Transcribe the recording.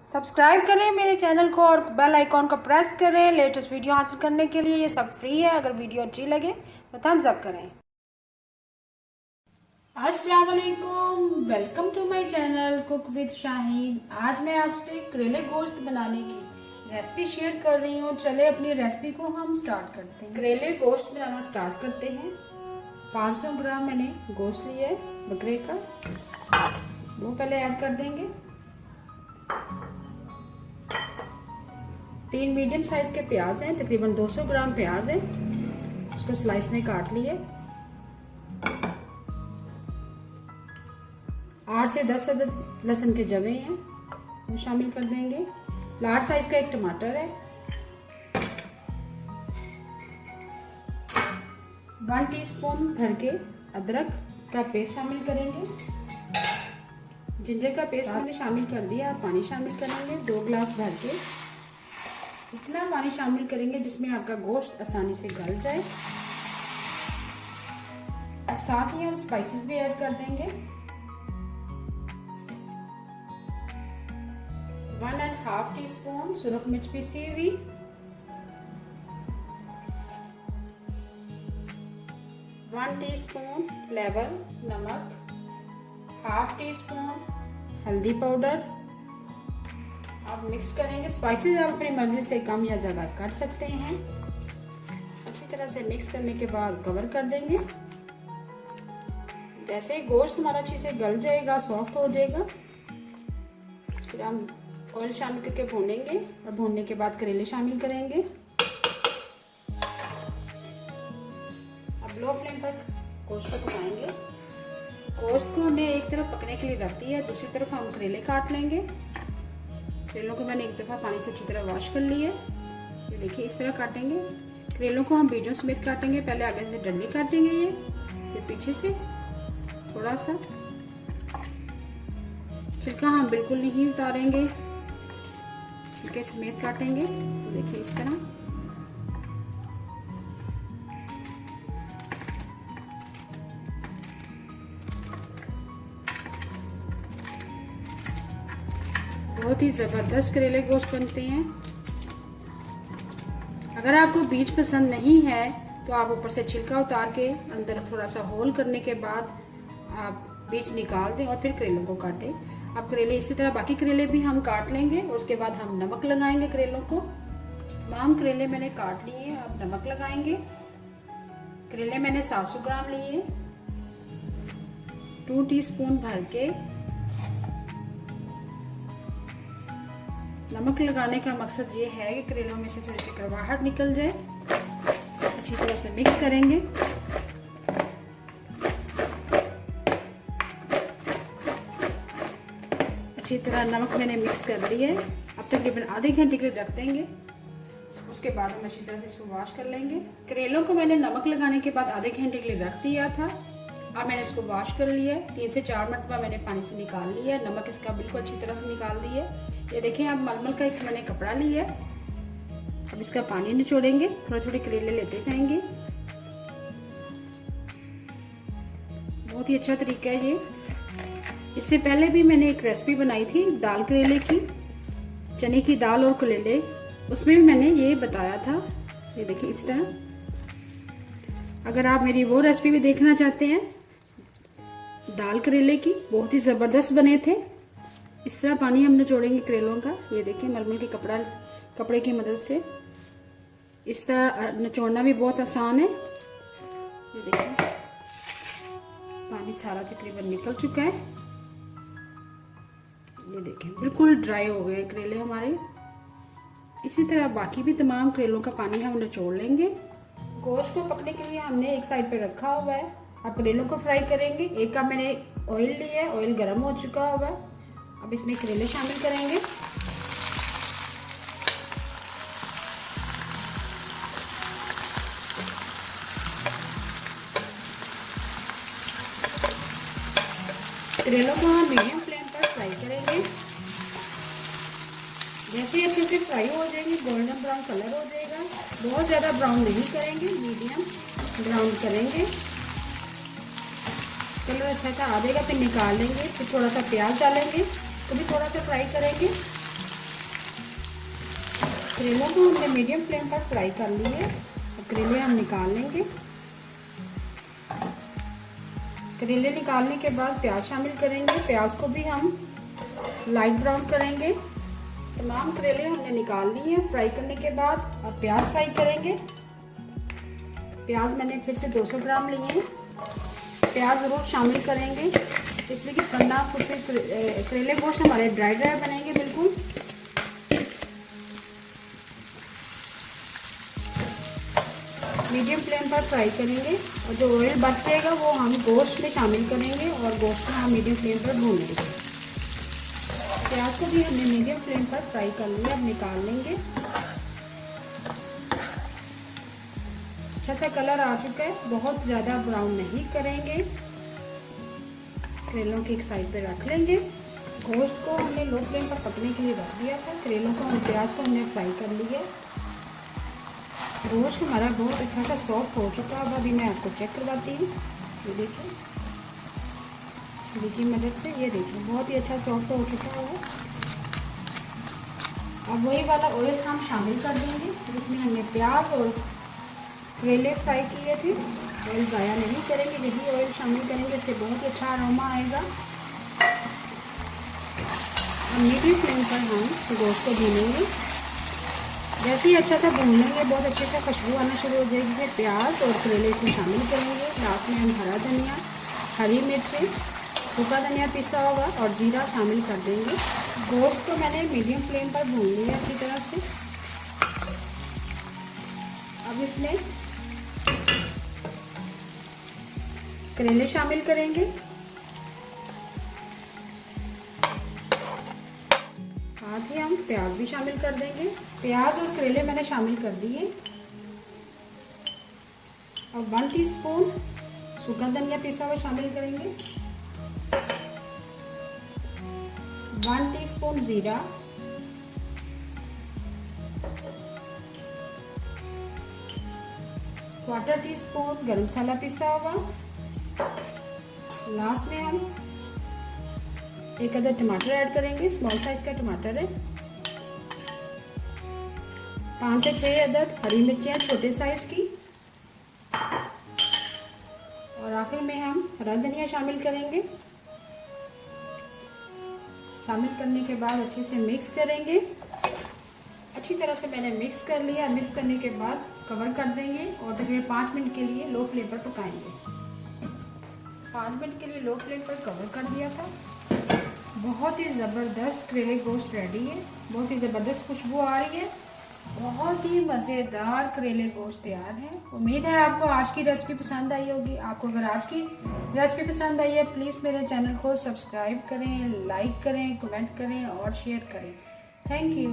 Subscribe करें मेरे channel को और बेल आइकॉन को प्रेस करें लेटेस्ट वीडियो हासिल करने के लिए। ये सब फ्री है। अगर वीडियो अच्छी लगे तो थम्स अप करें। अस्सलाम वालेकुम, welcome to my channel cook with Shaheen. आज मैं आपसे करेले गोश्त बनाने की रेसिपी शेयर कर रही हूँ। चले अपनी रेसिपी को हम स्टार्ट करते हैं। करेले गोश्त बनाना स्टार्ट करते हैं। 500 ग्राम मैंने गोश्त लिया है बकरे का, वो पहले ऐड कर देंगे। 3 मीडियम साइज के प्याज हैं, तकरीबन 200 ग्राम प्याज है, उसको स्लाइस में काट लिए। 8 से 10 अदद लहसुन के जवे हैं, वो शामिल कर देंगे। लार्ज साइज का एक टमाटर है। 1 टीस्पून भर के अदरक का पेस्ट शामिल करेंगे। जिंजर का पेस्ट मैंने शामिल कर दिया। आप पानी शामिल करेंगे 2 गिलास भर के। इतना पानी शामिल करेंगे जिसमें आपका गोश्त आसानी से गल जाए। अब साथ ही हम स्पाइसेस भी ऐड कर देंगे। 1.5 टीस्पून सुरख मिर्च पीसी हुई, 1 टीस्पून लेवल नमक, 1/2 टीस्पून हल्दी पाउडर। आप मिक्स करेंगे। स्पाइसेस आप अपनी मर्जी से कम या ज़्यादा कर सकते हैं। अच्छी तरह से मिक्स करने के बाद कवर कर देंगे। जैसे ही गोश्त हमारा अच्छे से गल जाएगा, सॉफ्ट हो जाएगा, फिर हम ऑयल शामिल करके भूनेंगे और भूनने के बाद करेले शामिल करेंगे। अब लो फ्लेम पर गोश्त को पकाएंगे। गोश्त को हमने एक तरफ पकने के लिए रख दिया है, दूसरी तरफ हम करेले काट लेंगे। करेलों को मैंने एक दफ़ा पानी से अच्छी तरह वॉश कर लिया है। ये देखिए इस तरह काटेंगे। करेलों को हम बीजों समेत काटेंगे। पहले आगे से डंडे काटेंगे ये, फिर पीछे से थोड़ा सा। छिलका हम बिल्कुल नहीं उतारेंगे, छिलके समेत काटेंगे। देखिए इस तरह। बहुत ही ज़बरदस्त करेले गोश्त बनते हैं। अगर आपको बीज पसंद नहीं है तो आप ऊपर से छिलका उतार के अंदर थोड़ा सा होल करने के बाद आप बीज निकाल दें और फिर करेलों को काटें। आप करेले इसी तरह बाकी करेले भी हम काट लेंगे और उसके बाद हम नमक लगाएंगे करेलों को। तमाम करेले मैंने काट लिए हैं, अब नमक लगाएंगे। करेले मैंने 700 ग्राम लिए। 2 टीस्पून भर के नमक लगाने का मकसद ये है कि करेलों में से थोड़ी सी कड़वाहट निकल जाए। अच्छी तरह से मिक्स करेंगे। अच्छी तरह नमक मैंने मिक्स कर लिया है। अब तकरीबन आधे घंटे के लिए रख देंगे। उसके बाद हम अच्छी तरह से इसको वॉश कर लेंगे। करेलों को मैंने नमक लगाने के बाद आधे घंटे के लिए रख दिया था। अब मैंने इसको वॉश कर लिया है। 3 से 4 मरतबा मैंने पानी से निकाल लिया है। नमक इसका बिल्कुल अच्छी तरह से निकाल दिया है। ये देखिए, अब मलमल का एक मैंने कपड़ा लिया है। अब इसका पानी निचोड़ेंगे, थोड़े थोड़े करेले लेते जाएंगे। बहुत ही अच्छा तरीका है ये। इससे पहले भी मैंने एक रेसिपी बनाई थी दाल करेले की, चने की दाल और करेले, उसमें भी मैंने ये बताया था। ये देखिए इस तरह। अगर आप मेरी वो रेसिपी भी देखना चाहते हैं दाल करेले की, बहुत ही ज़बरदस्त बने थे। इस तरह पानी हम निचोड़ेंगे करेलों का। ये देखिए मलमल के कपड़े की मदद से इस तरह निचोड़ना भी बहुत आसान है। ये देखिए पानी सारा तकरीबन निकल चुका है। ये देखें बिल्कुल ड्राई हो गए करेले हमारे। इसी तरह बाकी भी तमाम करेलों का पानी हम निचोड़ लेंगे। गोश्त को पकने के लिए हमने एक साइड पे रखा हुआ है। अब करेलों को फ्राई करेंगे। एक कप मैंने ऑयल लिया है, ऑयल गर्म हो चुका हुआ है। अब इसमें करेले शामिल करेंगे। करेलों को हम मीडियम फ्लेम पर फ्राई करेंगे। जैसे अच्छे से फ्राई हो जाएंगे, गोल्डन ब्राउन कलर हो जाएगा। बहुत ज़्यादा ब्राउन नहीं करेंगे, मीडियम ब्राउन करेंगे। कलर अच्छा सा आ जाएगा, फिर निकाल लेंगे। फिर थोड़ा सा प्याज डालेंगे, तो भी थोड़ा सा फ्राई करेंगे। करेलों को हमने मीडियम फ्लेम पर फ्राई कर लिए। करेले हम निकाल लेंगे। करेले निकालने के बाद प्याज शामिल करेंगे। प्याज को भी हम लाइट ब्राउन करेंगे। तमाम करेले हमने निकाल लिए हैं फ्राई करने के बाद। अब प्याज फ्राई करेंगे। प्याज मैंने फिर से 200 ग्राम लिए हैं। प्याज ज़रूर शामिल करेंगे इसलिए कि वरना कुछ करेले गोश्त हमारे ड्राई बनेंगे बिल्कुल। मीडियम फ्लेम पर फ्राई करेंगे और जो ऑयल बचेगा वो हम गोश्त में शामिल करेंगे और गोश्त को हम मीडियम फ्लेम पर भून लेंगे। प्याज को भी हमने मीडियम फ्लेम पर फ्राई कर लिया। अब निकाल लेंगे। अच्छा सा कलर आ चुका है। बहुत ज़्यादा ब्राउन नहीं करेंगे। करेलों की एक साइड पे रख लेंगे। गोश्त को हमने लो फ्लेम पर पकने के लिए रख दिया था। करेलों को हम प्याज को हमने फ्राई कर लिया। गोश्त हमारा बहुत अच्छा सा सॉफ्ट हो चुका है। अब अभी मैं आपको चेक करवाती हूँ। ये देखिए, छुरी की मदद से ये देखिए बहुत ही अच्छा सॉफ्ट हो चुका है। अब वही वाला ऑयल हम शामिल कर देंगे जिसमें हमने प्याज और करेले फ्राई किए थे। ऑयल ज़ाया नहीं करेंगे, यही ऑयल शामिल करेंगे, इससे बहुत ही अच्छा अरोमा आएगा। अब मीडियम फ्लेम पर हम गोश्त को भूनेंगे। जैसे ही अच्छा सा भून लेंगे बहुत अच्छे से खुशबू आना शुरू हो जाएगी। फिर प्याज और करेले इसमें शामिल करेंगे। लास्ट में हम हरा धनिया, हरी मिर्चें, सूखा धनिया पिसा होगा और जीरा शामिल कर देंगे। गोश्त को मैंने मीडियम फ्लेम पर भून लिया अच्छी तरह से। अब इसमें करेले शामिल करेंगे। साथ ही हम प्याज भी शामिल कर देंगे। प्याज और करेले मैंने शामिल कर दिए। और 1 टीस्पून सूखा धनिया पिसा हुआ शामिल करेंगे। 1 टीस्पून जीरा, 1/4 टीस्पून गरम मसाला पिसा हुआ। लास्ट में हम एक अदद टमाटर ऐड करेंगे। स्मॉल साइज का टमाटर है। 5 से 6 अदद हरी मिर्चियाँ छोटे साइज की। और आखिर में हम हरा धनिया शामिल करेंगे। शामिल करने के बाद अच्छे से मिक्स करेंगे। अच्छी तरह से मैंने मिक्स कर लिया। मिक्स करने के बाद कवर कर देंगे और तकरीबन 5 मिनट के लिए लो फ्लेम पर पकाएंगे। 5 मिनट के लिए लो फ्लेम पर कवर कर दिया था। बहुत ही ज़बरदस्त करेले गोश्त रेडी है। बहुत ही ज़बरदस्त खुशबू आ रही है। बहुत ही मज़ेदार करेले गोश्त तैयार है। उम्मीद है आपको आज की रेसिपी पसंद आई होगी। आपको अगर आज की रेसिपी पसंद आई है प्लीज़ मेरे चैनल को सब्सक्राइब करें, लाइक करें, कमेंट करें और शेयर करें। Thank you.